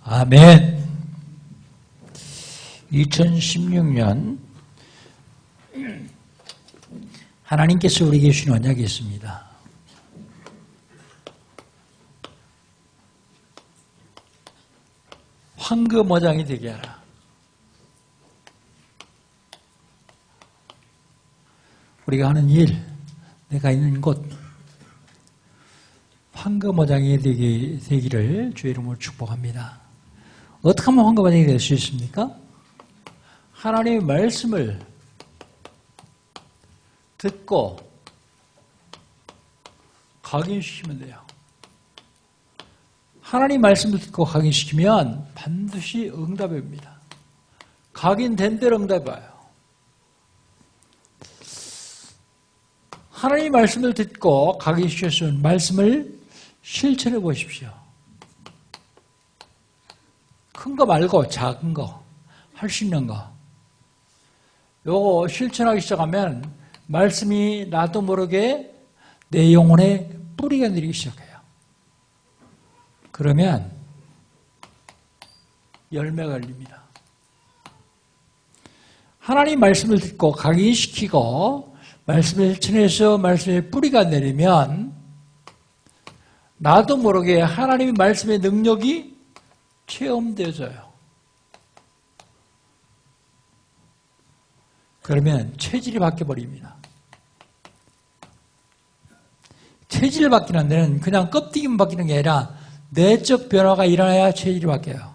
아멘. 2016년 하나님께서 우리에게 주신 언약이 있습니다. 황금어장이 되게 하라. 우리가 하는 일, 내가 있는 곳, 황금어장이 되기를 주의 이름으로 축복합니다. 어떻게 하면 황금어장이 될 수 있습니까? 하나님의 말씀을 듣고 각인시키면 돼요. 하나님 말씀을 듣고 각인시키면 반드시 응답이 옵니다. 각인된 대로 응답이 와요. 하나님 말씀을 듣고 각인시켜준 말씀을 실천해 보십시오. 큰 거 말고 작은 거, 할 수 있는 거. 요거 실천하기 시작하면 말씀이 나도 모르게 내 영혼에 뿌리가 내리기 시작해요. 그러면 열매가 열립니다. 하나님 말씀을 듣고 각인시키고 말씀을 실천해서 말씀에 뿌리가 내리면 나도 모르게 하나님의 말씀의 능력이 체험되어져요. 그러면 체질이 바뀌어버립니다. 체질이 바뀌는 데는 그냥 껍데기만 바뀌는 게 아니라 내적 변화가 일어나야 체질이 바뀌어요.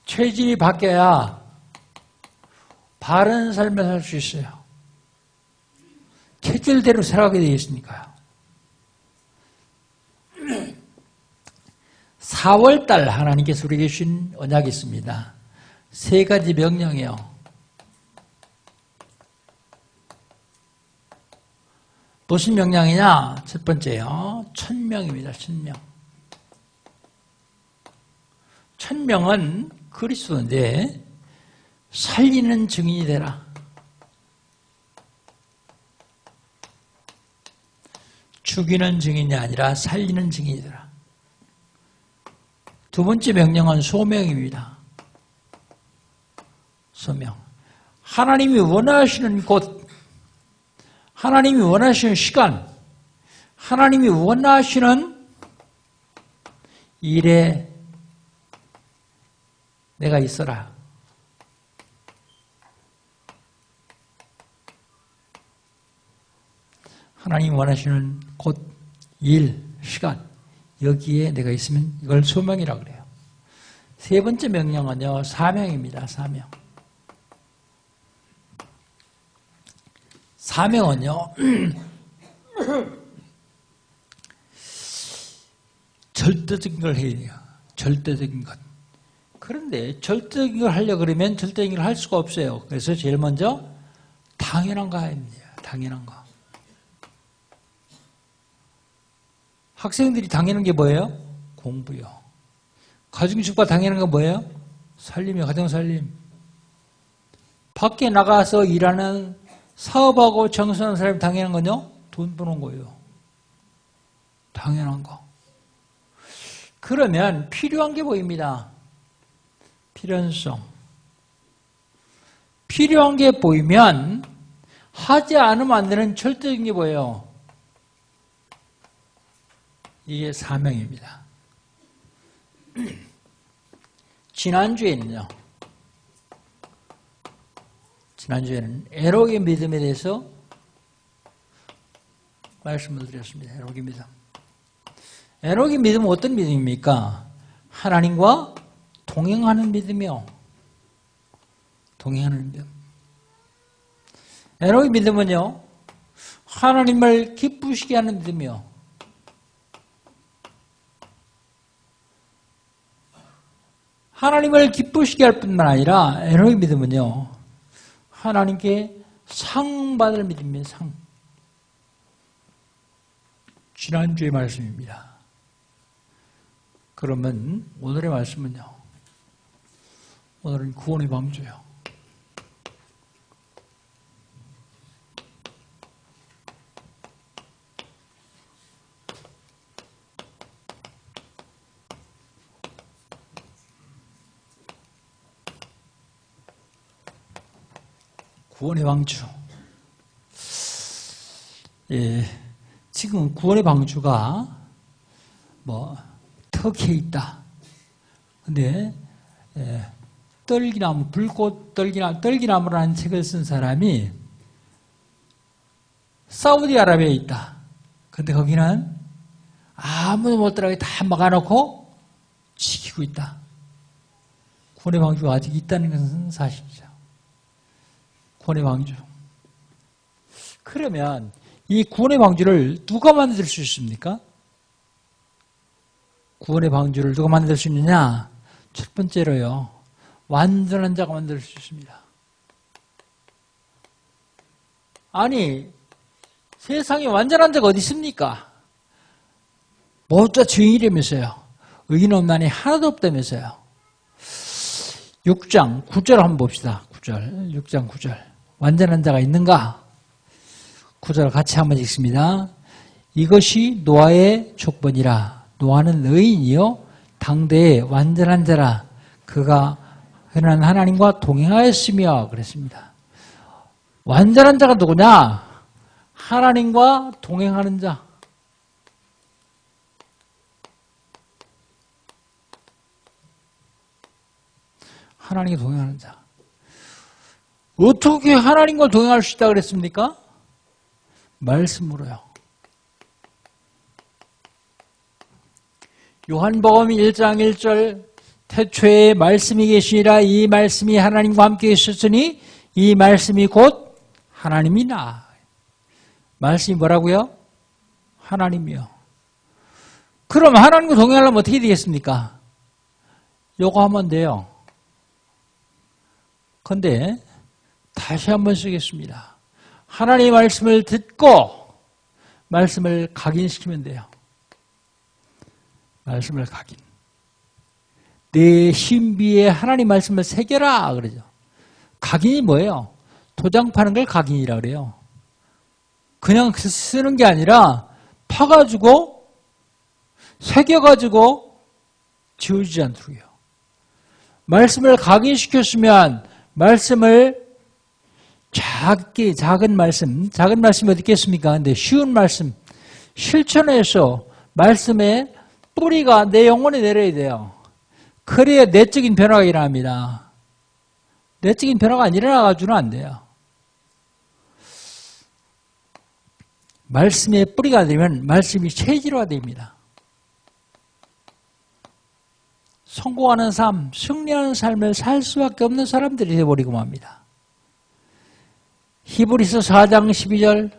체질이 바뀌어야 바른 삶을 살 수 있어요. 체질대로 살아가게 되어 있으니까요. 4월달 하나님께서 우리에게 주신 언약이 있습니다. 3가지 명령이요. 무슨 명령이냐? 첫 번째요. 천명입니다. 천명. 천명은 그리스도인데 살리는 증인이 되라. 죽이는 증인이 아니라 살리는 증인이 되라. 두 번째 명령은 소명입니다. 소명. 하나님이 원하시는 곳, 하나님이 원하시는 시간, 하나님이 원하시는 일에 내가 있어라. 하나님이 원하시는 곳, 일, 시간, 여기에 내가 있으면 이걸 소명이라고 그래요. 세 번째 명령은요, 사명입니다. 사명. 사명은요, 절대적인 걸 해야 돼요. 절대적인 것. 그런데 절대적인 걸 하려고 그러면 절대적인 걸 할 수가 없어요. 그래서 제일 먼저 당연한 거 해야 돼요. 당연한 거. 학생들이 당연한 게 뭐예요? 공부요. 가정주부가 당연한 건 뭐예요? 살림이요. 가정살림. 밖에 나가서 일하는 사업하고 정선한 사람이 당연한 건요? 돈 버는 거예요. 당연한 거. 그러면 필요한 게 보입니다. 필연성. 필요한 게 보이면 하지 않으면 안 되는 절대적인 게 뭐예요? 이게 사명입니다. 지난주에는 에녹의 믿음에 대해서 말씀을 드렸습니다. 에녹의 믿음. 에녹의 믿음은 어떤 믿음입니까? 하나님과 동행하는 믿음이요. 동행하는 믿음. 에녹의 믿음은요, 하나님을 기쁘시게 하는 믿음이요. 하나님을 기쁘시게 할 뿐만 아니라 에녹의 믿음은요, 하나님께 상 받을 믿음입니다. 상. 지난주의 말씀입니다. 그러면 오늘의 말씀은요, 오늘은 구원의 방주예요. 구원의 방주. 예, 지금 구원의 방주가 터키에 있다. 근데 떨기나무, 불꽃 떨기나무라는 책을 쓴 사람이 사우디아라비아에 있다. 근데 거기는 아무도 못 들어가게 다 막아놓고 지키고 있다. 구원의 방주가 아직 있다는 것은 사실이죠. 구원의 방주. 그러면 이 구원의 방주를 누가 만들 수 있습니까? 구원의 방주를 누가 만들 수 있느냐? 첫 번째로요, 완전한 자가 만들 수 있습니다. 아니, 세상에 완전한 자가 어디 있습니까? 모두 다 죄인이라면서요. 의인 없나니 하나도 없다면서요. 6장 9절 한번 봅시다. 9절, 6장 9절. 완전한 자가 있는가? 9절 같이 한번 읽습니다. 이것이 노아의 족본이라. 노아는 의인이요 당대의 완전한 자라. 그가 흔한 하나님과 동행하였으며 그랬습니다. 완전한 자가 누구냐? 하나님과 동행하는 자. 하나님과 동행하는 자. 어떻게 하나님과 동행할 수 있다고 그랬습니까? 말씀으로요. 요한복음 1장 1절 태초에 말씀이 계시니라. 이 말씀이 하나님과 함께 있었으니 이 말씀이 곧 하나님이나. 말씀이 뭐라고요? 하나님이요. 그럼 하나님과 동행하려면 어떻게 되겠습니까? 요거 하면 돼요. 근데 다시 한번 쓰겠습니다. 하나님의 말씀을 듣고 말씀을 각인시키면 돼요. 말씀을 각인. 내 신비에 하나님 말씀을 새겨라 그러죠. 각인이 뭐예요? 도장 파는 걸 각인이라 그래요. 그냥 쓰는 게 아니라 파가지고 새겨가지고 지워지지 않도록요. 말씀을 각인시켰으면 말씀을 작은 말씀이 어디 있겠습니까? 근데 쉬운 말씀, 실천해서 말씀의 뿌리가 내 영혼에 내려야 돼요. 그래야 내적인 변화가 일어납니다. 내적인 변화가 안 일어나가지고는 안 돼요. 말씀의 뿌리가 되면 말씀이 체질화가 됩니다. 성공하는 삶, 승리하는 삶을 살 수밖에 없는 사람들이 되어버리고 맙니다. 히브리서 4장 12절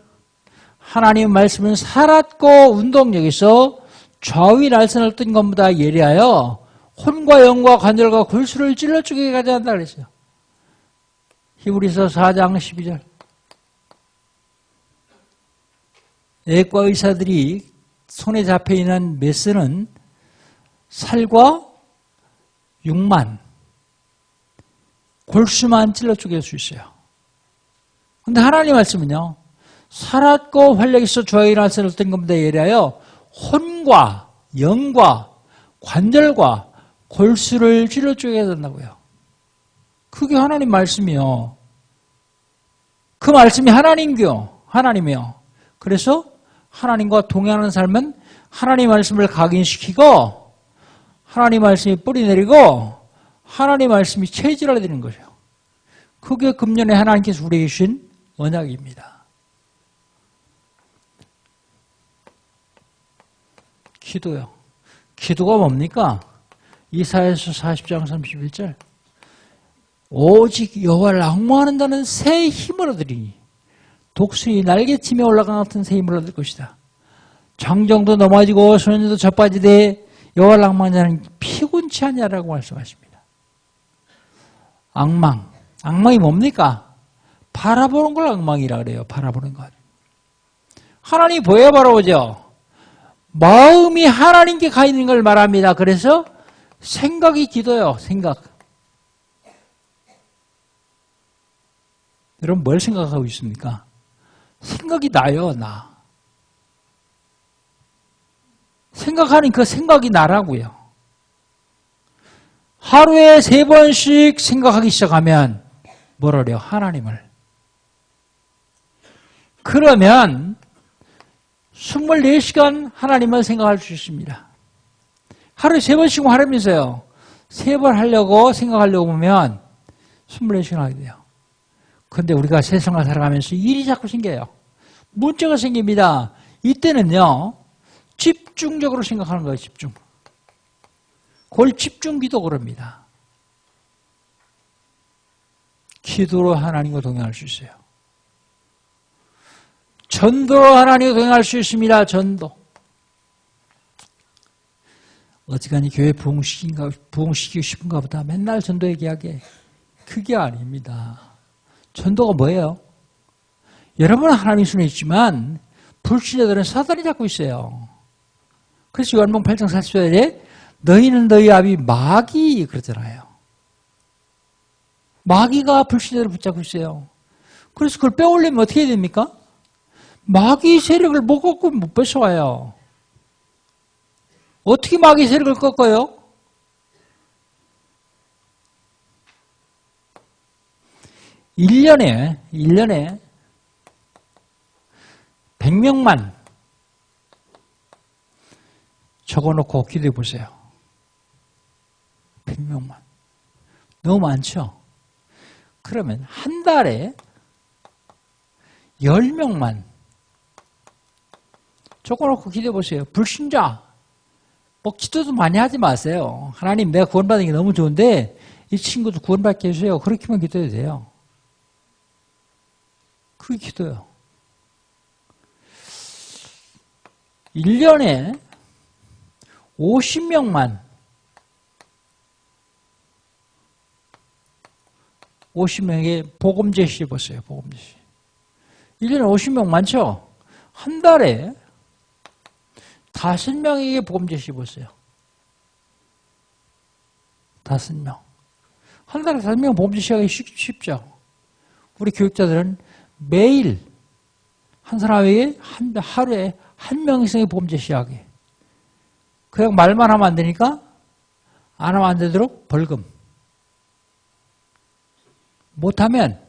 하나님의 말씀은 살았고 운동력에서 좌위 날선을 뜬 것보다 예리하여 혼과 영과 관절과 골수를 찔러 죽이게 가지 않는다 그랬어요. 히브리서 4장 12절 내과 의사들이 손에 잡혀있는 메스는 살과 육만, 골수만 찔러 죽일 수 있어요. 근데 하나님 말씀은요, 살았고 활력에서 좌위 날선을 뜬 것보다 예리하여 혼과 영과 관절과 골수를 찔러 죽여야 된다고요. 그게 하나님 말씀이요. 그 말씀이 하나님이요. 그래서 하나님과 동행하는 삶은 하나님 말씀을 각인시키고 하나님 말씀이 뿌리 내리고 하나님 말씀이 체질화가 되는 거죠. 그게 금년에 하나님께서 우리에게 주신 언약입니다. 기도요. 기도가 뭡니까? 이사야서 40장 31절 오직 여호와를 앙모하는 자는 새 힘을 얻으리니 독수리 날개치며 올라간 같은 새 힘을 얻을 것이다. 장정도 넘어지고 소년도 젖빠지되 여호와를 앙모하는 자는 피곤치 않냐라고 말씀하십니다. 악망이 뭡니까? 바라보는 걸 악망이라 그래요. 바라보는 것. 하나님 보여야 바라보죠. 마음이 하나님께 가 있는 걸 말합니다. 그래서 생각이 기도요. 생각. 여러분 뭘 생각하고 있습니까? 생각이 나요. 나. 생각하는 그 생각이 나라고요. 하루에 3번씩 생각하기 시작하면 뭐라래요? 하나님을. 그러면 24시간 하나님을 생각할 수 있습니다. 하루에 3번씩 하라면서요. 3번 하려고 생각하려고 보면 24시간 하게 돼요. 그런데 우리가 세상을 살아가면서 일이 자꾸 생겨요. 문제가 생깁니다. 이때는요. 집중적으로 생각하는 거예요. 집중. 그걸 집중기도 그럽니다. 기도로 하나님과 동행할 수 있어요. 전도로 하나님과 동행할 수 있습니다. 전도. 어지간히 교회 부흥시키고 싶은가 보다 맨날 전도 얘기하게. 그게 아닙니다. 전도가 뭐예요? 여러분은 하나님 손에 있지만 불신자들은 사단이 잡고 있어요. 그래서 요한복음 8장 40절에 너희는 너희 아비 마귀 그러잖아요. 마귀가 불신자를 붙잡고 있어요. 그래서 그걸 빼올리면 어떻게 해야 됩니까? 마귀 세력을 못 꺾고 못 뺏어와요. 어떻게 마귀 세력을 꺾어요? 일 년에 100명만 적어놓고 기도해 보세요. 100명만. 너무 많죠? 그러면 한 달에 10명만 적어놓고 기도해 보세요. 불신자. 기도도 많이 하지 마세요. 하나님 내가 구원받은 게 너무 좋은데 이 친구도 구원받게 해주세요. 그렇게만 기도해도 돼요. 그게 기도요. 1년에 50명만 50명에게 복음 제시해 보세요. 복음 제시. 1년에 50명 많죠? 한 달에 5명에게 복음 제시해 보세요. 5명. 한 달에 5명 복음 제시하기 쉽죠? 우리 교육자들은 매일 한 사람에게 하루에 한 명 이상의 복음 제시하게. 그냥 말만 하면 안 되니까 안 하면 안 되도록 벌금. 못하면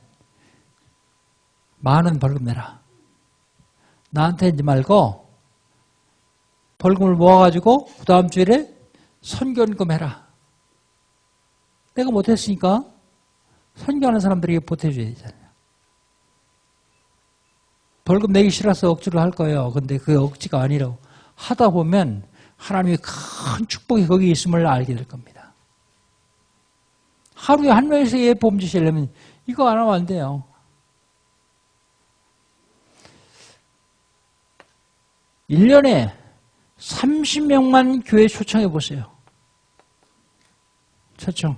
10,000원 벌금 내라. 나한테 하지 말고 벌금을 모아가지고 그 다음 주일에 선교연금 해라. 내가 못했으니까 선교하는 사람들에게 보태줘야 되잖아요. 벌금 내기 싫어서 억지로 할 거예요. 근데 그게 억지가 아니라고 하다 보면 하나님의 큰 축복이 거기 있음을 알게 될 겁니다. 하루에 한 명에서 복음 제시하려면 이거 안 하면 안 돼요. 일 년에 30명만 교회 초청해 보세요. 초청.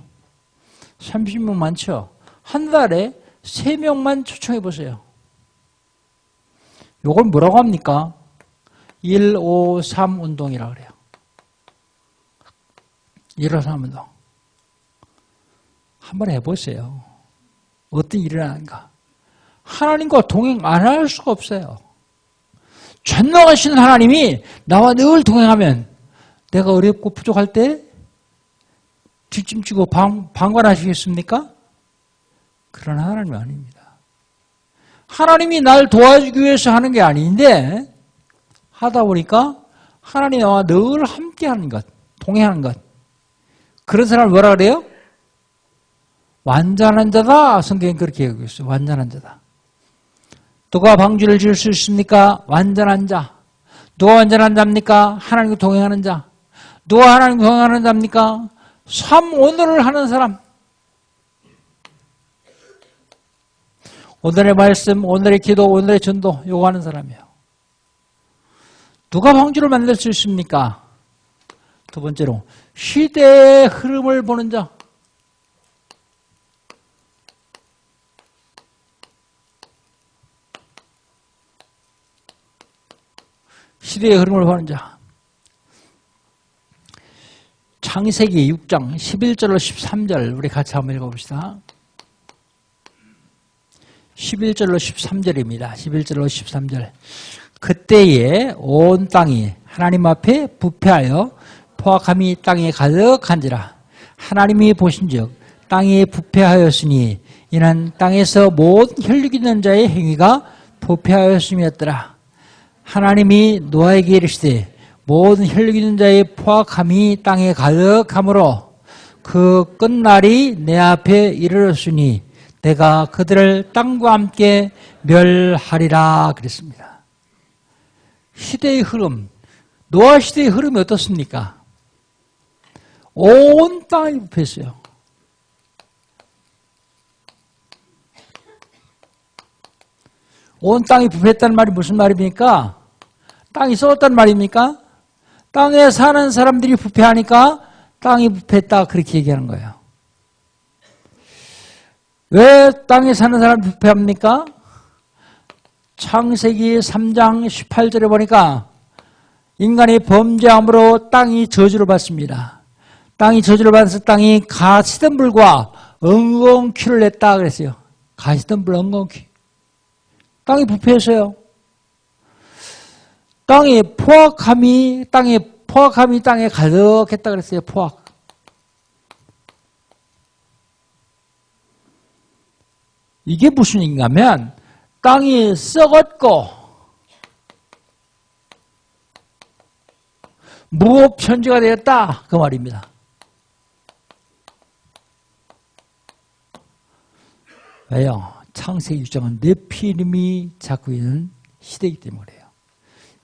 30명 많죠? 한 달에 3명만 초청해 보세요. 요걸 뭐라고 합니까? 153 운동이라고 그래요. 153 운동. 한번 해보세요. 어떤 일이 일어나는가? 하나님과 동행 안 할 수가 없어요. 전능하신 하나님이 나와 늘 동행하면 내가 어렵고 부족할 때 뒷짐지고 방관하시겠습니까? 그런 하나님이 아닙니다. 하나님이 날 도와주기 위해서 하는 게 아닌데 하다 보니까 하나님이 나와 늘 함께하는 것, 동행하는 것. 그런 사람을 뭐라 그래요? 완전한 자다. 성경이 그렇게 얘기하고 있어요. 완전한 자다. 누가 방주를 지을 수 있습니까? 완전한 자. 누가 완전한 자입니까? 하나님과 동행하는 자. 누가 하나님과 동행하는 자입니까? 삶 오늘을 하는 사람. 오늘의 말씀, 오늘의 기도, 오늘의 전도 요거 하는 사람이에요. 누가 방주를 만들 수 있습니까? 두 번째로 시대의 흐름을 보는 자. 시대의 흐름을 보는 자. 창세기 6장 11절로 13절 우리 같이 한번 읽어봅시다. 11절로 13절입니다. 11절로 13절. 그때에 온 땅이 하나님 앞에 부패하여 포악함이 땅에 가득한지라. 하나님이 보신즉 땅이 부패하였으니 이는 땅에서 모든 혈육 있는 자의 행위가 부패하였음이었더라. 하나님이 노아에게 이르시되 모든 혈육 있는 자의 포악함이 땅에 가득하므로 그 끝날이 내 앞에 이르렀으니 내가 그들을 땅과 함께 멸하리라 그랬습니다. 시대의 흐름, 노아 시대의 흐름이 어떻습니까? 온 땅이 부패했어요. 온 땅이 부패했다는 말이 무슨 말입니까? 땅이 썩었다는 말입니까? 땅에 사는 사람들이 부패하니까 땅이 부패했다 그렇게 얘기하는 거예요. 왜 땅에 사는 사람이 부패합니까? 창세기 3장 18절에 보니까 인간이 범죄함으로 땅이 저주를 받습니다. 땅이 저주를 받아서 땅이 가시던 불과 엉겅퀴를 냈다 그랬어요. 가시던 불 엉겅퀴. 땅이 부패했어요. 포악함이 땅에 가득했다 그랬어요. 포악. 이게 무슨 얘기인가 하면 땅이 썩었고 무법천지가 되었다 그 말입니다. 왜요? 창세기 6장은 네피림이 잡고 있는 시대이기 때문에 그래요.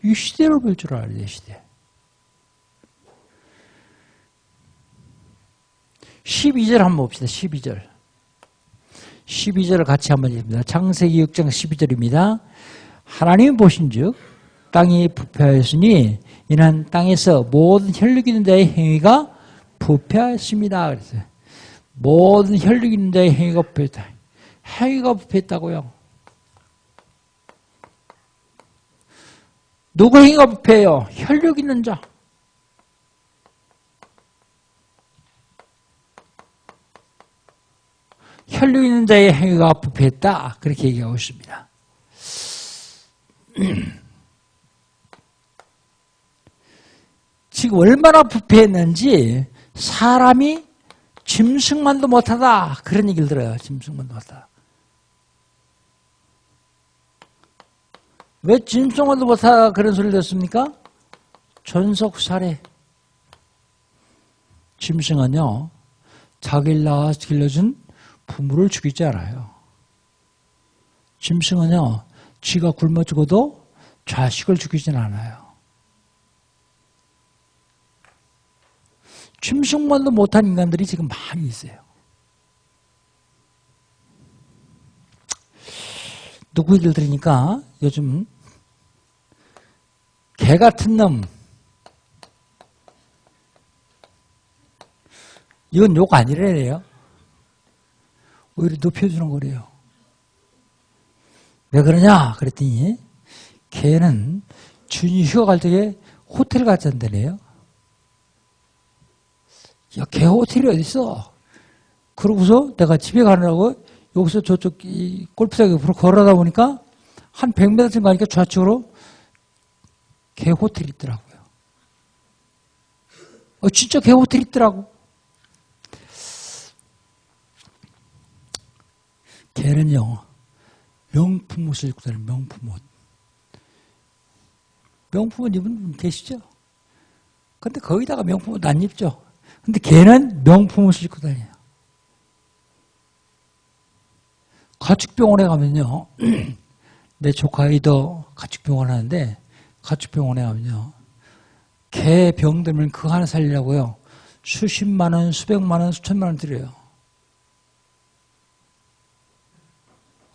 이 시대를 볼 줄 알아야 돼요. 시대. 12절 한번 봅시다. 12절. 12절을 같이 한번 읽습니다. 창세기 6장 12절입니다. 하나님이 보신즉 땅이 부패하였으니 이는 땅에서 모든 혈육 있는 자의 행위가 부패하였습니다. 그랬어요. 모든 혈육 있는 자의 행위가 부패했다. 행위가 부패했다고요. 누구 행위가 부패해요? 혈육 있는 자. 혈육 있는 자의 행위가 부패했다. 그렇게 얘기하고 있습니다. 지금 얼마나 부패했는지 사람이 짐승만도 못하다. 그런 얘기를 들어요. 짐승만도 못하다. 왜 짐승만도 못하다 그런 소리를 듣습니까? 존속살해. 짐승은요, 자기를 낳아 길러준 부모를 죽이지 않아요. 짐승은요, 쥐가 굶어 죽어도 자식을 죽이진 않아요. 짐승만도 못한 인간들이 지금 많이 있어요. 누구 얘기를 들으니까 요즘 개 같은 놈, 이건 욕 아니래요. 오히려 높여주는 거래요. 왜 그러냐 그랬더니 개는 주인이 휴가 갈 때 호텔 갔잖아요. 야, 개 호텔이 어딨어? 그러고서 내가 집에 가느라고 여기서 저쪽 골프장에 걸어다 보니까 한 100m쯤 가니까 좌측으로 개 호텔이 있더라고요. 진짜 개 호텔이 있더라고. 개는요, 명품 옷을 입고 다니는 명품 옷. 명품 옷 입은 분 계시죠? 근데 거기다가 명품 옷 안 입죠? 근데 개는 명품 옷을 입고 다녀요. 가축병원에 가면요, 내 조카 아이도 가축병원 하는데, 가축병원에 가면요, 개 병 들면 그거 하나 살리려고요, 수십만 원, 수백만 원, 수천만 원 들여요.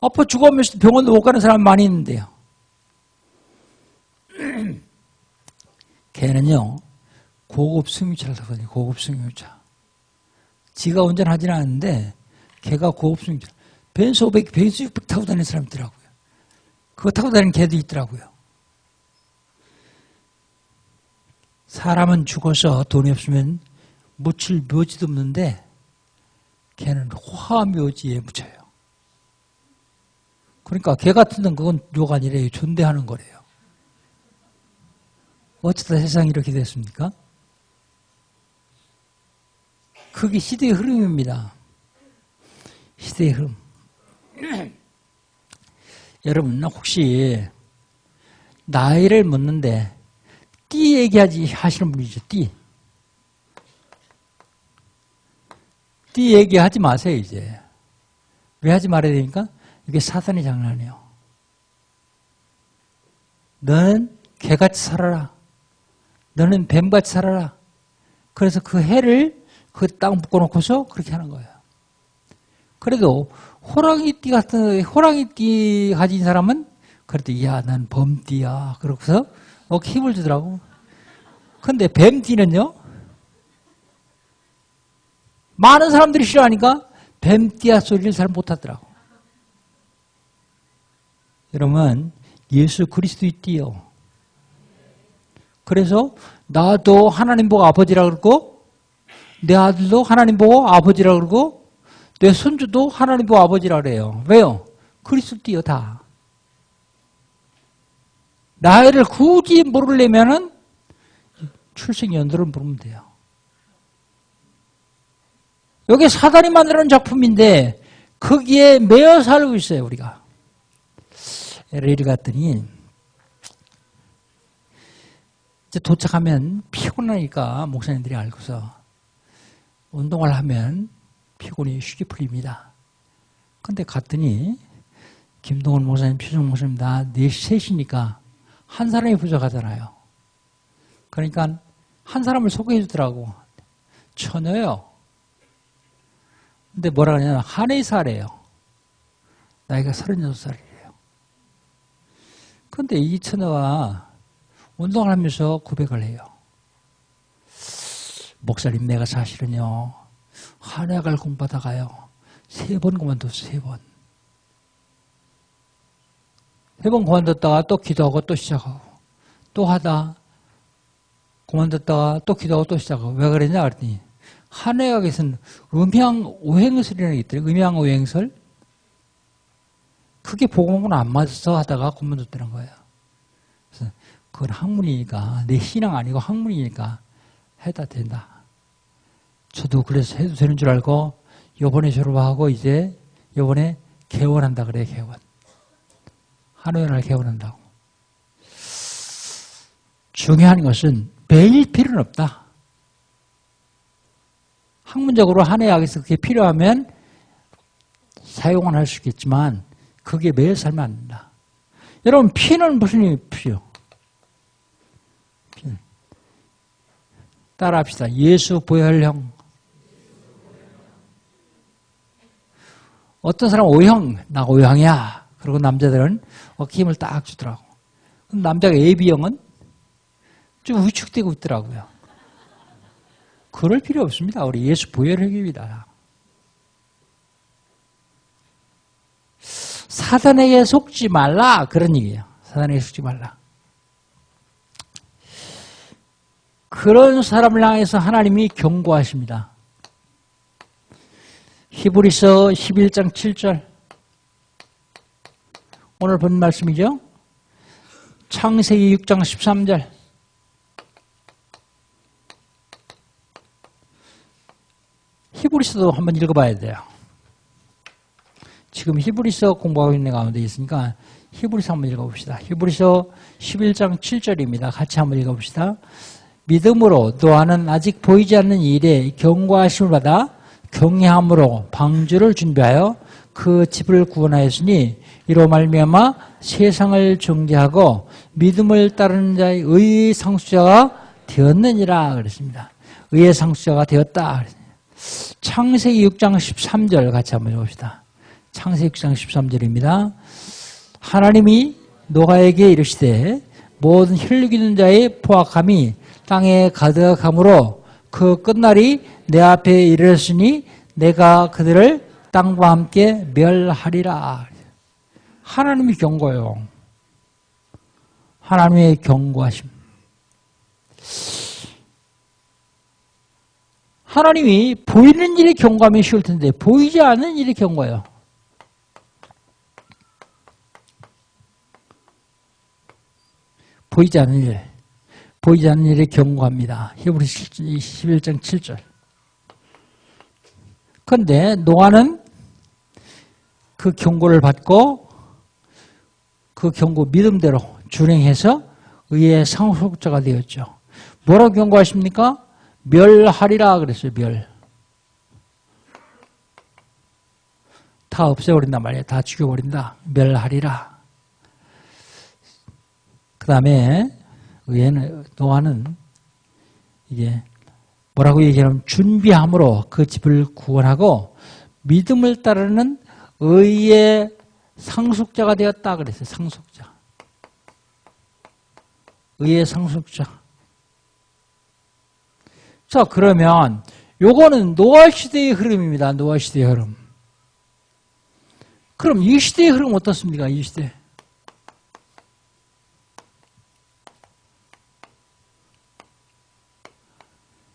아빠 죽어오면서 병원도 못 가는 사람 많이 있는데요. 개는요, 고급 승용차를 타고 다녀요. 고급 승용차. 지가 운전하지는 않는데 개가 고급 승용차. 벤츠 500, 벤츠 600 타고 다니는 사람 있더라고요. 그거 타고 다니는 개도 있더라고요. 사람은 죽어서 돈이 없으면 묻힐 묘지도 없는데 개는 화묘지에 묻혀요. 그러니까 개 같은 건 그건 욕 아니래요. 존대하는 거래요. 어쩌다 세상이 이렇게 됐습니까? 그게 시대의 흐름입니다. 시대의 흐름. 여러분 혹시 나이를 묻는데 띠 얘기하지 하시는 분이죠. 띠 얘기하지 마세요. 이제 왜 하지 말아야 되니까? 이게 사탄의 장난이에요. 너는 개같이 살아라. 너는 뱀같이 살아라. 그래서 그 해를 그 땅 묶어놓고서 그렇게 하는 거예요. 그래도 호랑이띠 가진 사람은 그래도 야, 난 범띠야. 그러고서 힘을 주더라고. 근데 뱀띠는요? 많은 사람들이 싫어하니까 뱀띠야 소리를 잘 못하더라고. 여러분, 예수 그리스도의 띠요. 그래서 나도 하나님 보고 아버지라 그러고 내 아들도 하나님 보고 아버지라 그러고 내 손주도 하나님 보고 아버지라 그래요. 왜요? 그리스도 띠요 다. 나이를 굳이 모르려면은 출생 연도를 모르면 돼요. 여기 사단이 만드는 작품인데 거기에 매여 살고 있어요, 우리가. LA를 갔더니 이제 도착하면 피곤하니까 목사님들이 알고서 운동을 하면 피곤이 쉽게 풀립니다. 근데 갔더니 김동원 목사님, 표정 목사님 다 셋이니까 한 사람이 부족하잖아요. 그러니까 한 사람을 소개해 주더라고. 처녀요. 근데 뭐라 그러냐면 한의사래요. 나이가 36살이래요. 근데 이 처녀가 운동을 하면서 고백을 해요. 목사님, 내가 사실은요 한의학을 공부하다가요 3번 그만뒀어요. 3번. 3번 그만뒀다가 또 기도하고 또 시작하고 또 하다 그만뒀다가 또 기도하고 또 시작하고. 왜 그랬냐 그랬더니 한의학에서는 음양오행설이라는 게 있더래요. 음양오행설. 그게 복음하고는 안 맞아서 하다가 그만뒀다는 거예요. 그래서 그건 학문이니까, 내 신앙 아니고 학문이니까 해도 된다. 저도 그래서 해도 되는 줄 알고 요번에 졸업하고 이제 요번에 개원한다 그래요. 개원. 한의원을 개원한다고. 중요한 것은 매일 필요는 없다. 학문적으로 한의학에서 그게 필요하면 사용은 할 수 있겠지만 그게 매일 살면 안 된다. 여러분, 피는 무슨 의미 피요? 피. 따라합시다. 예수 보혈형. 어떤 사람은 O형, 나 O형이야. 그리고 남자들은 어깨 힘을 딱 주더라고. 남자가 AB형은 좀 위축되고 있더라고요. 그럴 필요 없습니다. 우리 예수 보혈형입니다. 사단에게 속지 말라. 그런 얘기예요. 사단에게 속지 말라. 그런 사람을 향해서 하나님이 경고하십니다. 히브리서 11장 7절. 오늘 본 말씀이죠. 창세기 6장 13절. 히브리서도 한번 읽어봐야 돼요. 지금 히브리서 공부하고 있는 가운데 있으니까 히브리서 한번 읽어봅시다. 히브리서 11장 7절입니다. 같이 한번 읽어봅시다. 믿음으로 노아는 아직 보이지 않는 일에 경고하심을 받아 경외함으로 방주를 준비하여 그 집을 구원하였으니 이로 말미암아 세상을 정죄하고 믿음을 따르는 자의 의의 상수자가 되었느니라 그랬습니다. 의의 상수자가 되었다. 창세기 6장 13절 같이 한번 읽어봅시다. 창세기 6장 13절입니다. 하나님이 노아에게 이르시되 모든 혈육있는 자의 포악함이 땅에 가득함으로 그 끝날이 내 앞에 이르렀으니 내가 그들을 땅과 함께 멸하리라. 하나님이 경고해요. 하나님의 경고하심. 하나님이 보이는 일에 경고하면 쉬울 텐데 보이지 않는 일에 경고해요. 보이지 않는 일. 보이지 않는 일에 경고합니다. 히브리서 11장 7절. 그런데 노아는 그 경고를 받고 그 경고 믿음대로 준행해서 의의 상속자가 되었죠. 뭐라고 경고하십니까? 멸하리라 그랬어요. 멸. 다 없애버린단 말이에요. 다 죽여버린다. 멸하리라. 그 다음에 노아는 이게 뭐라고 얘기하면 준비함으로 그 집을 구원하고 믿음을 따르는 의의 상속자가 되었다 그랬어요. 상속자. 의의 상속자. 자, 그러면 요거는 노아 시대의 흐름입니다. 노아 시대의 흐름. 그럼 이 시대의 흐름 어떻습니까? 이 시대.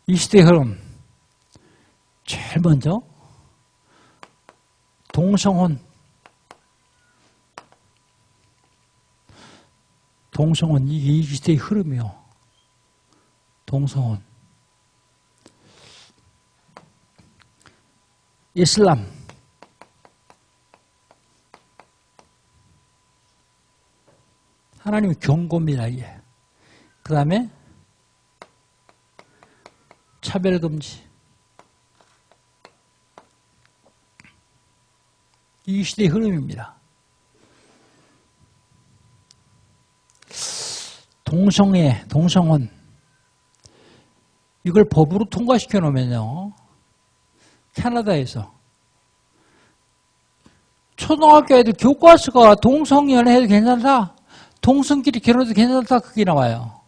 이 시대의 흐름. 제일 먼저 동성혼. 동성혼, 이게 이 시대의 흐름이요. 동성혼. 이슬람. 하나님의 경고입니다, 이게. 그 다음에 차별금지. 이 시대의 흐름입니다. 동성애, 동성혼. 이걸 법으로 통과시켜 놓으면요. 캐나다에서 초등학교 애들 교과서가 동성연애 해도 괜찮다. 동성끼리 결혼해도 괜찮다. 그게 나와요.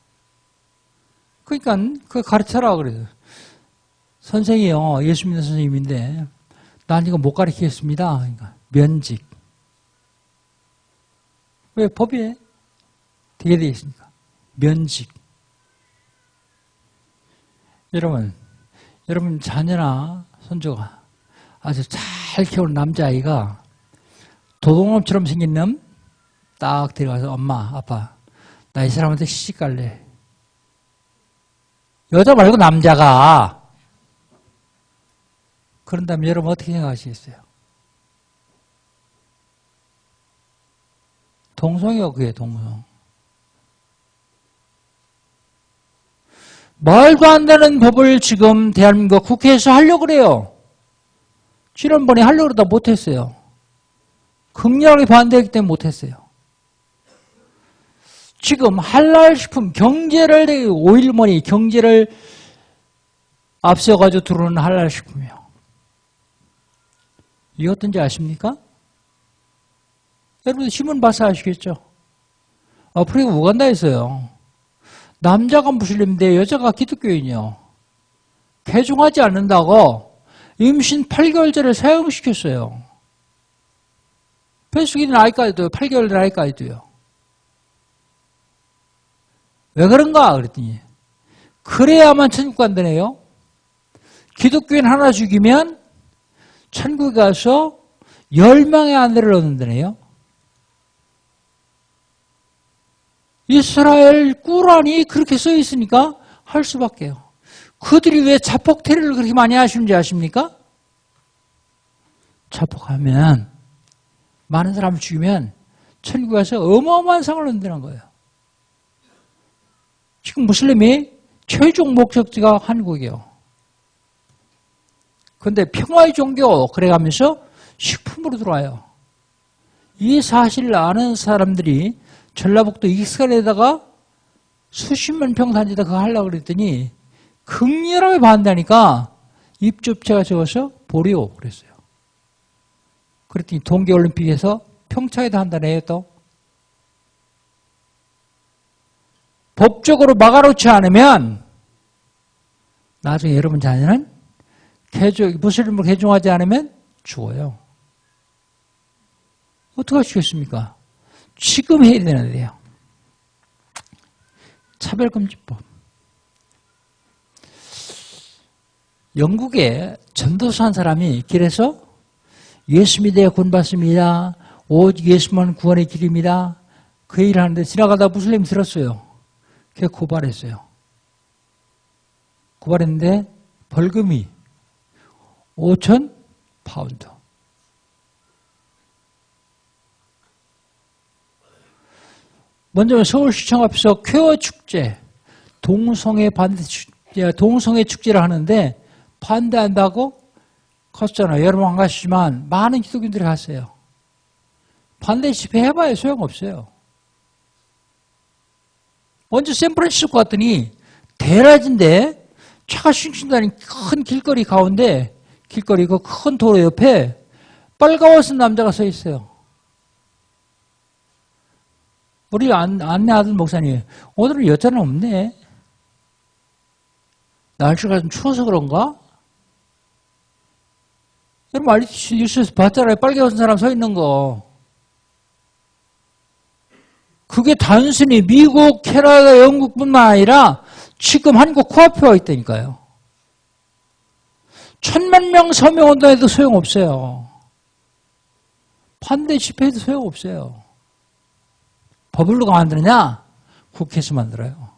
그러니까 그 가르쳐라 그래요. 선생이요. 예수 믿는 선생님인데 난 이거 못 가르치겠습니다. 그러니까 면직. 왜 법에 되게 되어 있습니까? 면직. 여러분 자녀나 손주가 아주 잘 키우는 남자아이가 도둑놈처럼 생긴 놈 딱 데려가서 엄마, 아빠, 나 이 사람한테 시집 갈래. 여자 말고 남자가. 그런다면 여러분 어떻게 생각하시겠어요? 동성이요, 그게 동성. 말도 안 되는 법을 지금 대한민국 국회에서 하려고 그래요. 지난번에 하려고 그러다 못했어요. 극렬하게 반대했기 때문에 못했어요. 지금 할랄식품 경제를 오일머니 경제를 앞서가지고 들어오는 할랄식품이요. 이게 어떤지 아십니까? 여러분 신문 봐서 아시겠죠? 아프리카 우간다에서요. 남자가 무슬림인데 여자가 기독교인이요. 개종하지 않는다고 임신 8개월째를 사용시켰어요. 뱃속에 있는 아이까지도요. 8개월 된 아이까지도요. 왜 그런가 그랬더니 그래야만 천국 간다네요. 기독교인 하나 죽이면 천국에 가서 10명의 아내를 얻는다네요. 이스라엘 꾸란이 그렇게 써 있으니까 할 수밖에요. 그들이 왜 자폭 테러를 그렇게 많이 하시는지 아십니까? 자폭하면 많은 사람을 죽이면 천국에 가서 어마어마한 상을 얻는다는 거예요. 지금 무슬림이 최종 목적지가 한국이에요. 그런데 평화의 종교 그래가면서 식품으로 들어와요. 이 사실을 아는 사람들이 전라북도 익산에다가 수십만 평 단지다 그거 하려고 그랬더니 극렬하게 반대하니까 입주업체가 적어서 보려 그랬어요. 그랬더니 동계올림픽에서 평창에도 한다네요 또. 법적으로 막아놓지 않으면 나중에 여러분 자녀는 무슬림으로 개종하지 않으면 죽어요. 어떻게 하시겠습니까? 지금 해야 되는데요. 차별금지법. 영국에 전도사 한 사람이 길에서 예수 믿어야 구원받습니다. 오직 예수만 구원의 길입니다. 그 얘기를 하는데 지나가다 무슬림 들었어요. 걔 고발했어요. 고발했는데 벌금이 5,000 파운드. 먼저 서울시청 앞에서 쾌어 축제, 동성애 축제를 하는데 반대한다고 컸잖아요. 여러분 안 가시지만 많은 기독인들이 갔어요. 반대 집회 해봐야 소용없어요. 먼저 샌프란시스코 갔더니 대낮인데 차가 싱싱 다니는 큰 길거리 가운데 길거리 그 큰 도로 옆에 빨가벗은 남자가 서 있어요. 우리 안내 아들 목사님, 오늘은 여자는 없네. 날씨가 좀 추워서 그런가? 여러분 알다시피 뉴스에서 봤잖아요. 빨개벗은 사람 서 있는 거. 그게 단순히 미국, 캐나다, 영국뿐만 아니라 지금 한국 코앞에 와 있다니까요. 1000만 명 서명운동해도 소용없어요. 반대 집회해도 소용없어요. 법을 누가 만드느냐? 국회에서 만들어요.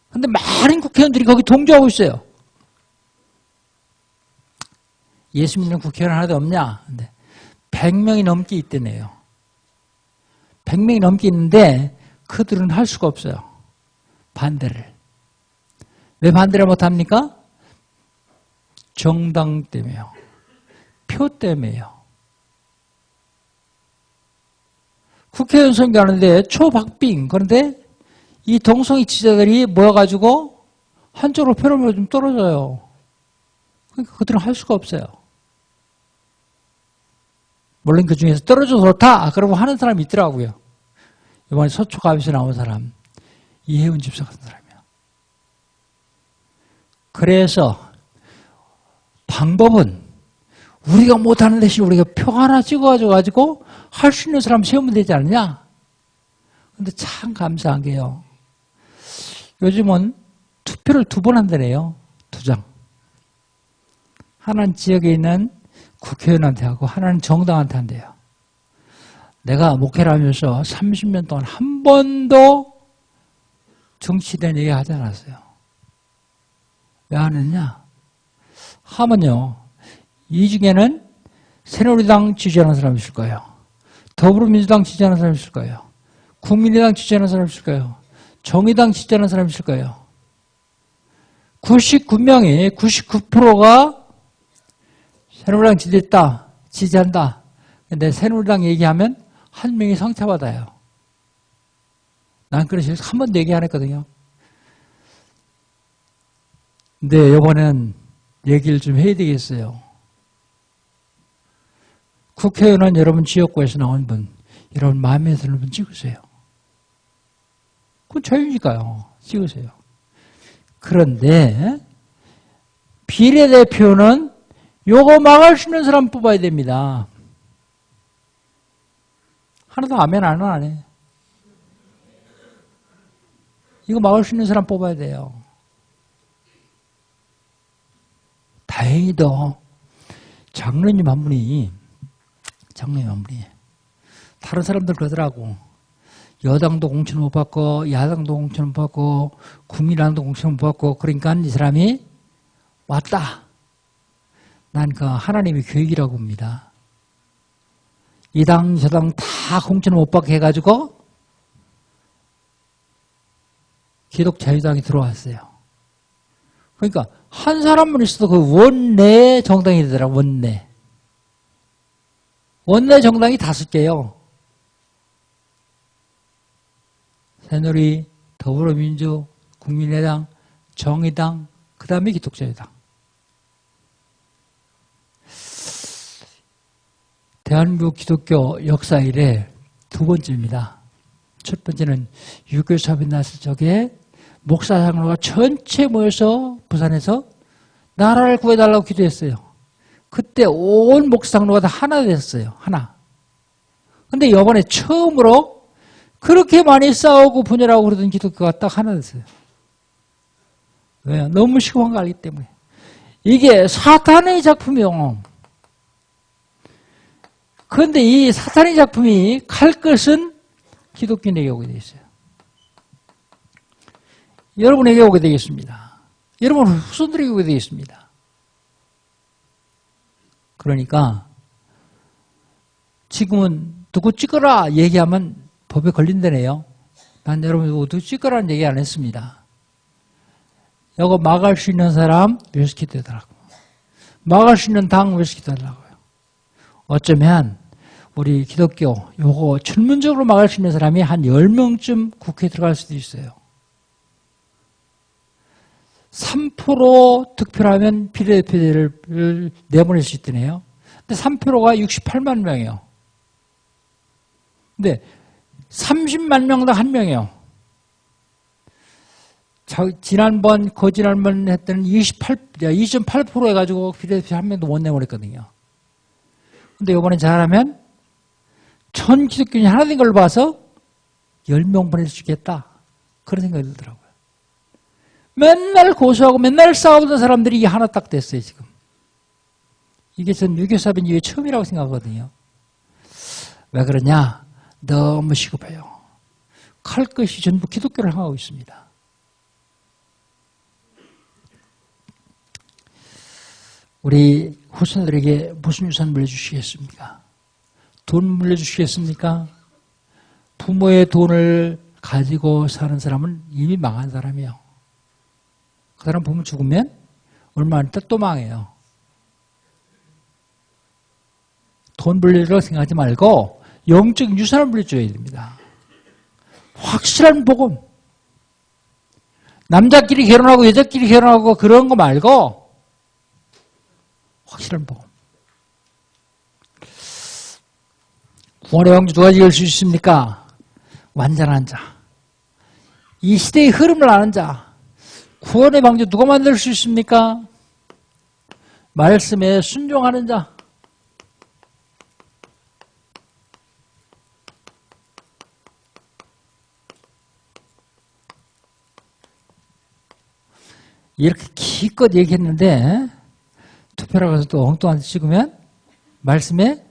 근데 많은 국회의원들이 거기 동조하고 있어요. 예수 믿는 국회의원 하나도 없냐? 근데 100명이 넘게 있대네요. 100명이 넘게 있는데 그들은 할 수가 없어요. 반대를. 왜 반대를 못합니까? 정당 때문에요. 표 때문에요. 국회의원 선거하는데 초박빙. 그런데 이 동성애 지지자들이 모여가지고 한쪽으로 표를 좀 떨어져요. 그러니까 그들은 할 수가 없어요. 물론 그 중에서 떨어져서 좋다. 그러고 하는 사람이 있더라고요. 이번에 서초갑에서 나온 사람. 이혜훈 집사 같은 사람이요. 그래서 방법은 우리가 못하는 대신 우리가 표 하나 찍어가지고 할 수 있는 사람 세우면 되지 않느냐? 근데 참 감사한 게요. 요즘은 투표를 2번 한다네요. 2장. 하나는 지역에 있는 국회의원한테 하고 하나는 정당한테 한대요. 내가 목회를 하면서 30년 동안 한 번도 정치된 얘기 하지 않았어요. 왜 안 했냐? 하면요. 이 중에는 새누리당 지지하는 사람이 있을 거예요. 더불어민주당 지지하는 사람이 있을 거예요. 국민의당 지지하는 사람이 있을 거예요. 정의당 지지하는 사람이 있을 거예요. 99명이 99%가 새누리당 지지한다. 근데 새누리당 얘기하면 한 명이 상처받아요. 난 그래서 한 번도 얘기 안 했거든요. 근데 이번엔 얘기를 좀 해야 되겠어요. 국회의원은 여러분 지역구에서 나온 분, 여러분 마음에 드는 분 찍으세요. 그건 자유니까요. 찍으세요. 그런데 비례대표는 요거 막을 수 있는 사람 뽑아야 됩니다. 하나도 아멘 안 하네. 이거 막을 수 있는 사람 뽑아야 돼요. 다행히도 장로님 한 분이 다른 사람들 그러더라고. 여당도 공천 못 받고 야당도 공천 못 받고 국민의당도 공천 못 받고 그러니까 이 사람이 왔다. 난 그 하나님의 계획이라고 봅니다. 이 당 저 당 다 공천 못 받게 해가지고 기독자유당이 들어왔어요. 그러니까 한 사람만 있어도 그 원내 정당이 되더라고. 원내 정당이 5개요. 새누리, 더불어민주, 국민의당, 정의당, 그 다음에 기독자유당. 대한민국 기독교 역사 이래 2번째입니다. 첫 번째는 6.25 사변 났을 적에 목사 장로가 전체 모여서 부산에서 나라를 구해달라고 기도했어요. 그때 온 목사 장로가 다 하나 됐어요. 하나. 근데 이번에 처음으로 그렇게 많이 싸우고 분열하고 그러던 기독교가 딱 하나 됐어요. 왜요? 너무 시급한 거 알기 때문에. 이게 사탄의 작품이요. 그런데 이 사탄의 작품이 갈 것은 기독교인에게 오게 되어 있어요. 여러분에게 오게 되겠습니다. 여러분 후손들에게 오게 되겠습니다. 그러니까 지금은 누구 찍어라 얘기하면 법에 걸린다네요. 난 여러분 모두 찍으라는 얘기 안 했습니다. 이거 막을 수 있는 사람 외식시키더라고. 막을 수 있는 당 외식시키더라고요. 어쩌면 우리 기독교 요거 전문적으로 막을 수 있는 사람이 한 10명쯤 국회에 들어갈 수도 있어요. 3% 득표를 비례대표를 내보낼 수 있더네요. 근데 3%가 68만 명이에요. 근데 30만 명당 1명이에요. 지난번, 거지난번 했던 2.8% 해가지고 비례대표 1명도 못 내보냈거든요. 근데 이번에 잘하면 전 기독교인이 하나 된 걸 봐서 10명 보내주겠다. 그런 생각이 들더라고요. 맨날 고소하고 맨날 싸우던 사람들이 이게 하나 딱 됐어요, 지금. 이게 전 유교사변 이후에 처음이라고 생각하거든요. 왜 그러냐? 너무 시급해요. 칼 것이 전부 기독교를 향하고 있습니다. 우리 후손들에게 무슨 유산 물려주시겠습니까? 돈 물려주시겠습니까? 부모의 돈을 가지고 사는 사람은 이미 망한 사람이에요. 그 사람 부모 죽으면 얼마 안 있다 또 망해요. 돈 물려주라고 생각하지 말고 영적 유산을 물려줘야 됩니다. 확실한 복음. 남자끼리 결혼하고 여자끼리 결혼하고 그런 거 말고 확실한 복음. 구원의 방주 누가 지을 수 있습니까? 완전한 자. 이 시대의 흐름을 아는 자. 구원의 방주 누가 만들 수 있습니까? 말씀에 순종하는 자. 이렇게 기껏 얘기했는데 투표를 가서 또 엉뚱한 데 찍으면 말씀에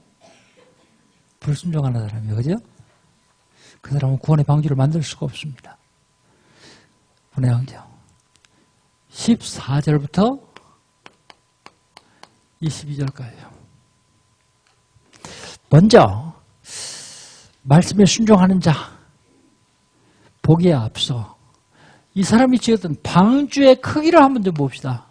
불순종하는 사람이에요. 그죠? 그 사람은 구원의 방주를 만들 수가 없습니다. 구원의 방주 14절부터 22절까지요. 먼저 말씀에 순종하는 자 보기에 앞서 이 사람이 지었던 방주의 크기를 한번 좀 봅시다.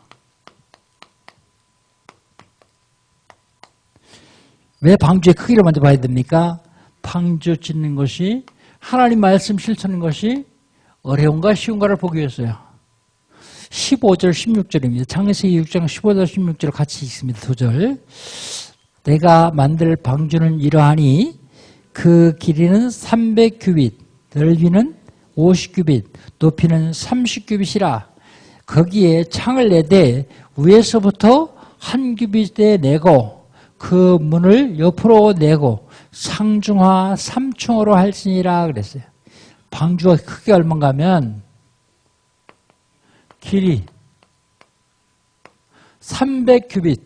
왜 방주의 크기를 먼저 봐야 됩니까? 방주 짓는 것이 하나님 말씀 실천하는 것이 어려운가 쉬운가를 보기 위해서요. 15절 16절입니다. 창세기 6장 15절 16절 같이 읽습니다. 2절. 내가 만들 방주는 이러하니 그 길이는 300규빗, 넓이는 50규빗, 높이는 30규빗이라. 거기에 창을 내되 위에서부터 한 규빗에 내고 그 문을 옆으로 내고 상중하 3층으로 할지니라 그랬어요. 방주가 크기가 얼마인가 하면 길이 300규빗,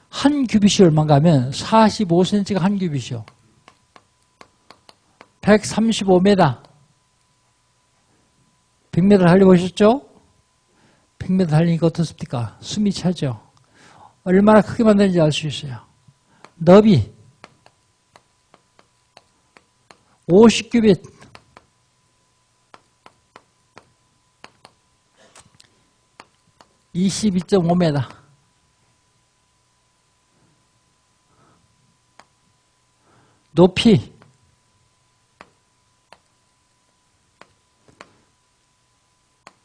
한 규빗이 얼마인가 하면 45cm가 한 규빗이요. 135m. 100m 달려보셨죠? 100m 달리니까 어떻습니까? 숨이 차죠? 얼마나 크게 만드는지 알 수 있어요. 너비 50규빗, (22.5m) 높이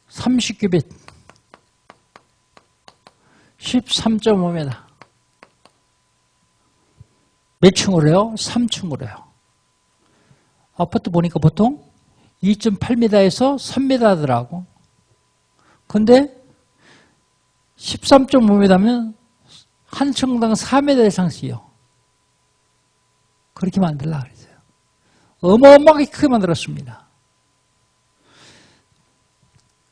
30규빗 13.5m. 몇 층으로 해요? 3층으로 해요. 아파트 보니까 보통 2.8m에서 3m 하더라고. 근데 13.5m면 한 층당 4m 이상씩이요. 그렇게 만들려고 그랬어요. 어마어마하게 크게 만들었습니다.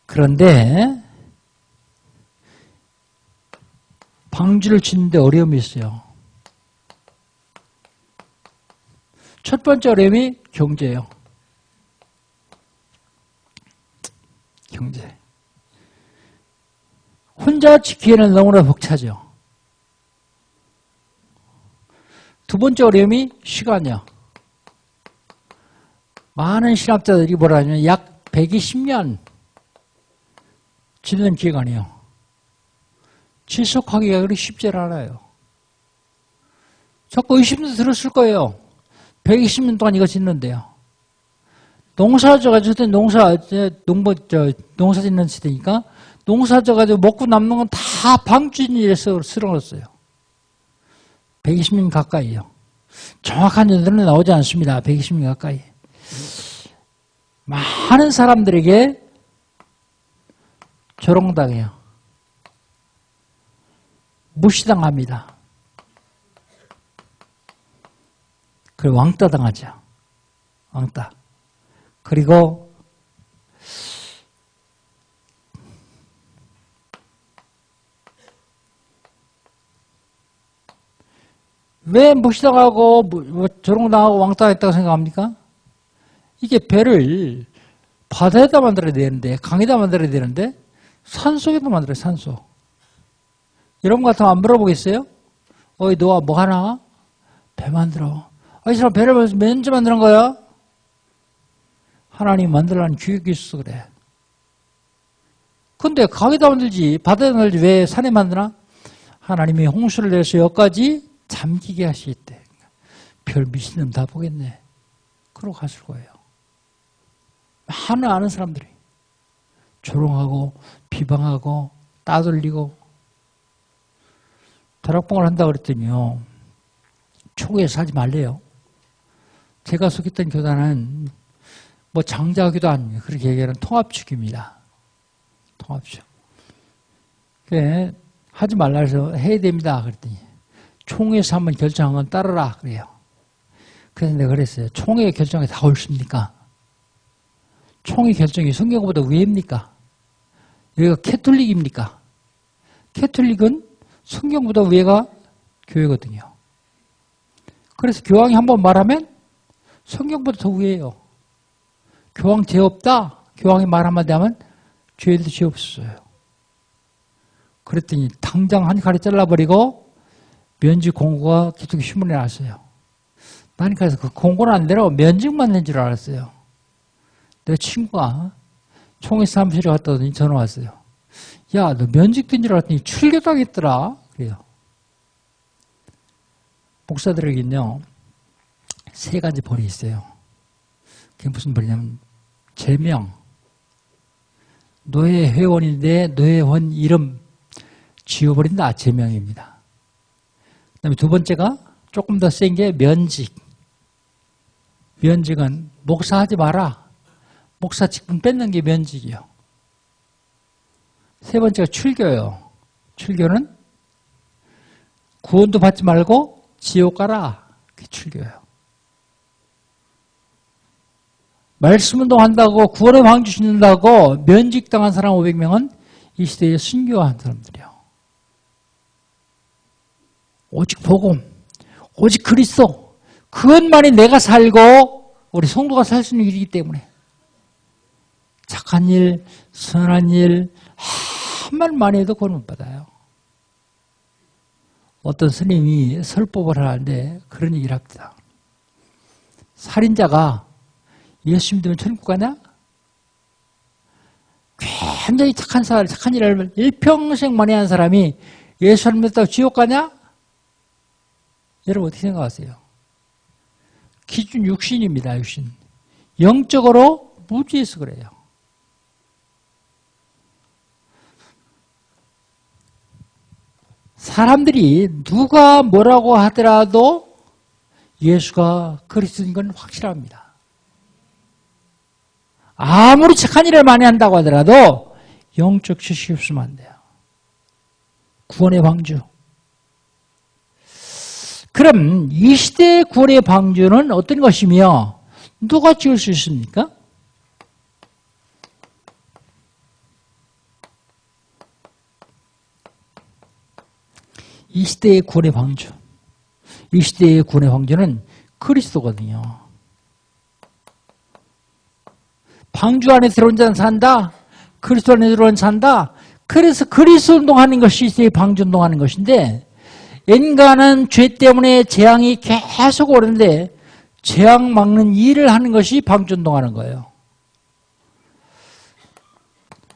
그런데 방주를 짓는데 어려움이 있어요. 첫 번째 어려움이 경제예요. 경제. 혼자 지키기에는 너무나 벅차죠. 두 번째 어려움이 시간이요. 많은 신학자들이 뭐라 하냐면 약 120년 지난 기간이요. 지속하기가 그리 쉽지 않아요. 자꾸 의심도 들었을 거예요. 120년 동안 이거 짓는데요. 농사 져가지고 농사 짓는 시대니까 농사 져가지고 먹고 남는 건 다 방주인이라서 쓸어놨어요. 120년 가까이요. 정확한 연도는 나오지 않습니다. 120년 가까이. 많은 사람들에게 조롱당해요. 무시당합니다. 그리고 왕따 당하죠. 왕따. 그리고 왜 무시당하고 조롱당하고 왕따했다고 생각합니까? 이게 배를 바다에다 만들어야 되는데, 강에다 만들어야 되는데 산속에다 만들어요. 산속. 여러분 같으면 안 물어보겠어요? 어이 너와 뭐 하나? 배 만들어. 이 사람 배를 언제 만드는 거야? 하나님 만들라는 규격이 있어서 그래. 근데 강에다 만들지 바다에다 만들지 왜 산에 만드나? 하나님이 홍수를 내서 여기까지 잠기게 하시겠대. 별 미친놈 다 보겠네. 그러고 갔을 거예요. 많은 아는 사람들이 조롱하고 비방하고 따돌리고 다락방을 한다고 그랬더니요. 초기에서 하지 말래요. 제가 속했던 교단은 뭐 장자교단 그렇게 얘기하는 통합축입니다. 통합축. 그래 하지 말라 해서 해야 됩니다. 그랬더니 총회에서 한번 결정한 건 따르라 그래요. 그래서 내가 그랬어요. 총회 결정이 다 옳습니까? 총회 결정이 성경보다 위입니까? 여기가 캐톨릭입니까? 캐톨릭은 성경보다 위가 교회거든요. 그래서 교황이 한번 말하면 성경보다 더 위에요. 교황 죄 없다. 교황이 말 한마디 하면 죄도 죄 없어요. 그랬더니 당장 한 칼에 잘라버리고 면직 공고가 기독교 신문에 나왔어요. 나는 그래서 그 공고는 안 되라고 면직만 낸 줄 알았어요. 내 친구가 총회 사무실에 갔다 오더니 전화 왔어요. 야, 너 면직 된 줄 알았더니 출교당했더라. 그래요. 목사들에게는요, 세 가지 벌이 있어요. 그게 무슨 벌이냐면, 제명. 노예 회원인데 노예원 이름 지워버린다. 제명입니다. 그 다음에 두 번째가 조금 더 센 게 면직. 면직은 목사하지 마라. 목사 직분 뺏는 게 면직이요. 세 번째가 출교요. 출교는 구원도 받지 말고 지옥 가라. 그게 출교예요. 말씀 운동한다고 구원의 방주 짓는다고 면직당한 사람 500명은 이 시대에 순교한 사람들이에요. 오직 복음, 오직 그리스도, 그것만이 내가 살고 우리 성도가 살 수 있는 일이기 때문에 착한 일, 선한 일 한 말만 해도 구원 받아요. 어떤 스님이 설법을 하는데 그런 얘기를 합니다. 살인자가 예수 믿으면 천국 가냐? 굉장히 착한 일을 일평생 많이 한 사람이 예수 안 믿었다고 지옥 가냐? 여러분 어떻게 생각하세요? 기준 육신입니다. 육신. 영적으로 무지해서 그래요. 사람들이 누가 뭐라고 하더라도 예수가 그리스도인 건 확실합니다. 아무리 착한 일을 많이 한다고 하더라도 영적 지식이 없으면 안 돼요. 구원의 방주. 그럼 이 시대의 구원의 방주는 어떤 것이며 누가 지을 수 있습니까? 이 시대의 구원의 방주. 이 시대의 구원의 방주는 그리스도거든요. 방주 안에 들어온 자는 산다. 그리스도 안에 들어온 산다. 그래서 그리스도 운동하는 것이 이 시대의 방주 운동하는 것인데 인간은 죄 때문에 재앙이 계속 오는데 재앙 막는 일을 하는 것이 방주운동하는 거예요.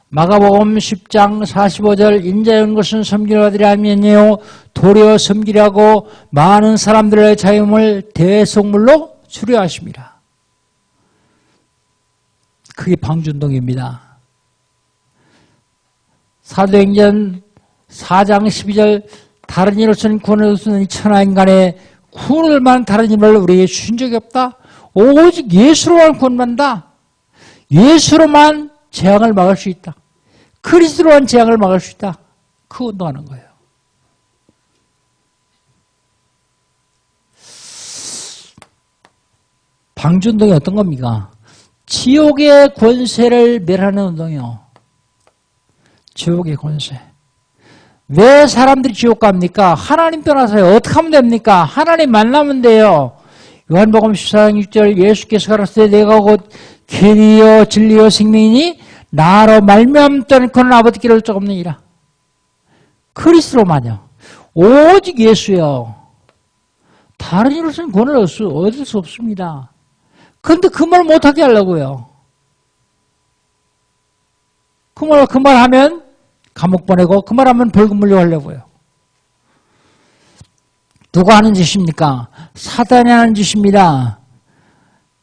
마가복음 10장 45절 인자의 것은 섬기는 자들이 아니요 도리어 섬기려고 많은 사람들의 자유를 대속물로 주려 하십니다. 그게 방주운동입니다. 사도행전 4장 12절 다른 이로서는 구원을 얻는 천하인간의 구원을 만한 다른 힘을 우리에게 주신 적이 없다. 오직 예수로만 구원받는다. 예수로만 재앙을 막을 수 있다. 그리스도로만 재앙을 막을 수 있다. 그 운동하는 거예요. 방주운동이 어떤 겁니까? 지옥의 권세를 멸하는 운동이요. 지옥의 권세. 왜 사람들이 지옥 갑니까? 하나님 떠나서요. 어떻게 하면 됩니까? 하나님 만나면 돼요. 요한복음 14장 6절 예수께서 가라사대 내가 곧 길이요 진리요 생명이니 나로 말미암지 그는 아버지께 이를 적 없느니라. 그리스도만요. 오직 예수요. 다른 이로서는 구원을 얻을 수 없습니다. 그런데 그 말 못하게 하려고요. 그 말 하면 감옥 보내고 그 말하면 벌금 물려하려고요. 누가 하는 짓입니까? 사단이 하는 짓입니다.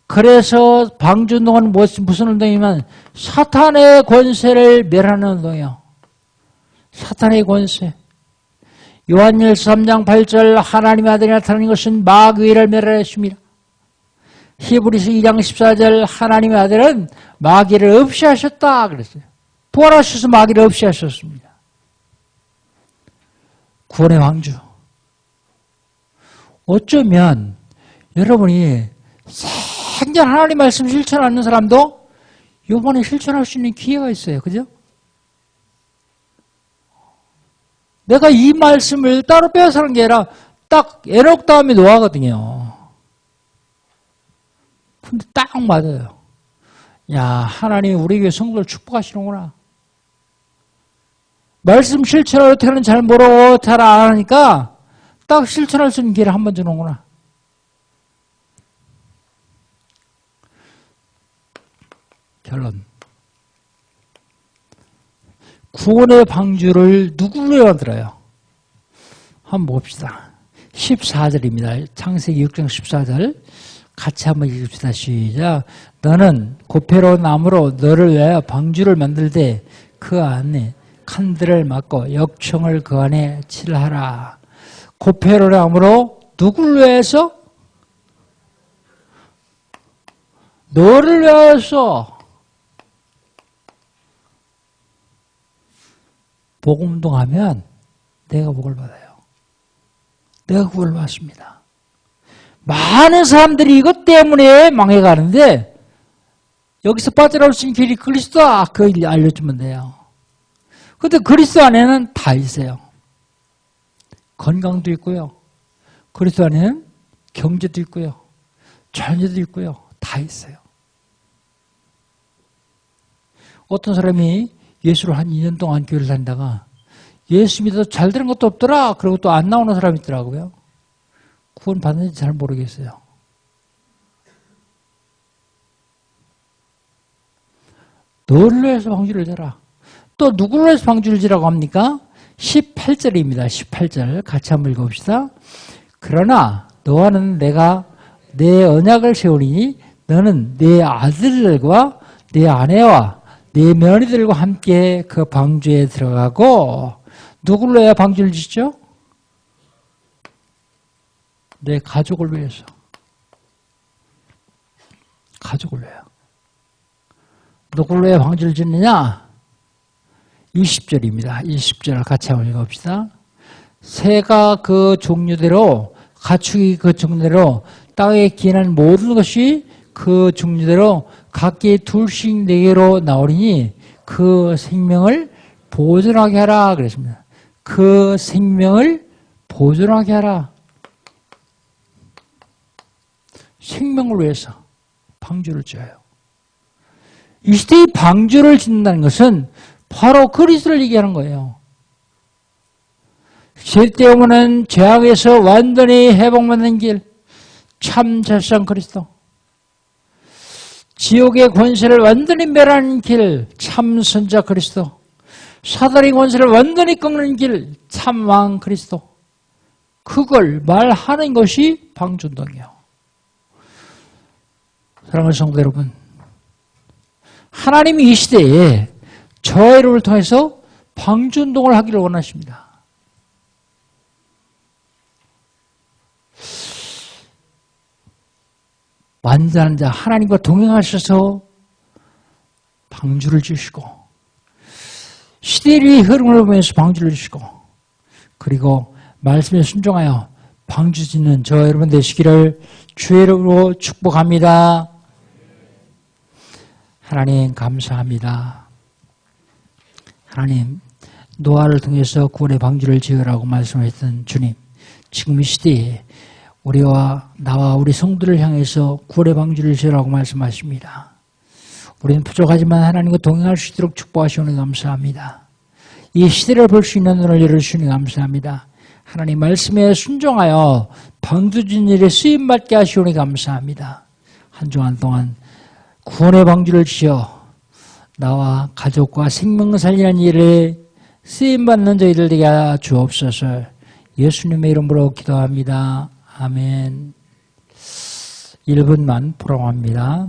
그래서 방주운동은 무슨 운동이면 사탄의 권세를 멸하는 운동이에요. 사탄의 권세. 요한일서 3장 8절 하나님의 아들이 나타나는 것은 마귀를 멸하려 했습니다. 히브리서 2장 14절 하나님의 아들은 마귀를 없이 하셨다 그랬어요. 부활하셔서 마귀를 없이 하셨습니다. 구원의 방주. 어쩌면 여러분이 생전 하나님 말씀 실천하는 사람도 이번에 실천할 수 있는 기회가 있어요. 그죠? 내가 이 말씀을 따로 빼앗아 하는 게 아니라 딱 에녹 다음에 노아거든요. 근데 딱 맞아요. 야, 하나님 우리 교회 성도를 축복하시는구나. 말씀 실천을 어떻게 하는지 잘 모르고 잘 안 하니까 딱 실천할 수 있는 기회를 한 번 주는구나. 결론. 구원의 방주를 누구로 만들어요? 한번 봅시다. 14절입니다. 창세기 6장 14절. 같이 한번 읽읍시다. 시작. 너는 고페로 나무로 너를 위하여 방주를 만들되 그 안에 칸들을 막고 역청을 그 안에 칠하라. 고페로 나무로 누구를 위해서? 너를 위해서. 복음운동하면 내가 복을 받아요. 내가 구원을 받습니다. 많은 사람들이 이것 때문에 망해가는데 여기서 빠져나올 수 있는 길이 그리스도다. 그 일 알려주면 돼요. 그런데 그리스도 안에는 다 있어요. 건강도 있고요. 그리스도 안에는 경제도 있고요. 자녀도 있고요. 다 있어요. 어떤 사람이 예수를 한 2년 동안 교회를 다니다가 예수 믿어서 잘 되는 것도 없더라. 그리고 또 안 나오는 사람이 있더라고요. 구원 받는지 잘 모르겠어요. 너를 위해서 방주를 지라. 또 누구를 위해서 방주를 지라고 합니까? 18절입니다. 18절 같이 한번 읽어봅시다. 그러나 너와는 내가 내 언약을 세우리니 너는 내 아들들과 내 아내와 내 며느리들과 함께 그 방주에 들어가고 누구를 위해 방주를 짓죠? 내 가족을 위해서. 가족을 위해. 누구를 위해 방주를 짓느냐? 20절입니다. 20절 같이 한번 읽어봅시다. 새가 그 종류대로 가축이 그 종류대로 땅에 기는 모든 것이 그 종류대로 각기 둘씩 네 개로 나오리니 그 생명을 보존하게 하라 그랬습니다. 그 생명을 보존하게 하라. 생명을 위해서 방주를 지어요. 이 시대의 방주를 짓는다는 것은 바로 그리스도를 얘기하는 거예요. 죄 때문에 죄악에서 완전히 회복받는 길, 참 제사장 그리스도. 지옥의 권세를 완전히 멸하는 길, 참 선자 그리스도. 사단의 권세를 완전히 꺾는 길, 참 왕 그리스도. 그걸 말하는 것이 방주운동이에요. 사랑하는 성도 여러분, 하나님이 이 시대에 저와 여러분을 통해서 방주운동을 하기를 원하십니다. 완전한 자 하나님과 동행하셔서 방주를 주시고 시대의 흐름을 보면서 방주를 주시고 그리고 말씀에 순종하여 방주 짓는 저와 여러분 되시기를 주의 이름으로 축복합니다. 하나님 감사합니다. 하나님 노아를 통해서 구원의 방주를 지으라고 말씀하셨던 주님, 지금 이 시대에 우리와 나와 우리 성도를 향해서 구원의 방주를 지으라고 말씀하십니다. 우리는 부족하지만 하나님과 동행할 수 있도록 축복하시오니 감사합니다. 이 시대를 볼 수 있는 눈을 열어주시니 감사합니다. 하나님 말씀에 순종하여 방주진 일에 쓰임받게 하시오니 감사합니다. 한 주간 동안 구원의 방주를 지어 나와 가족과 생명 살리는 일에 쓰임받는 저희들 되게 하여 주옵소서. 예수님의 이름으로 기도합니다. 아멘. 1분만 풀어갑니다.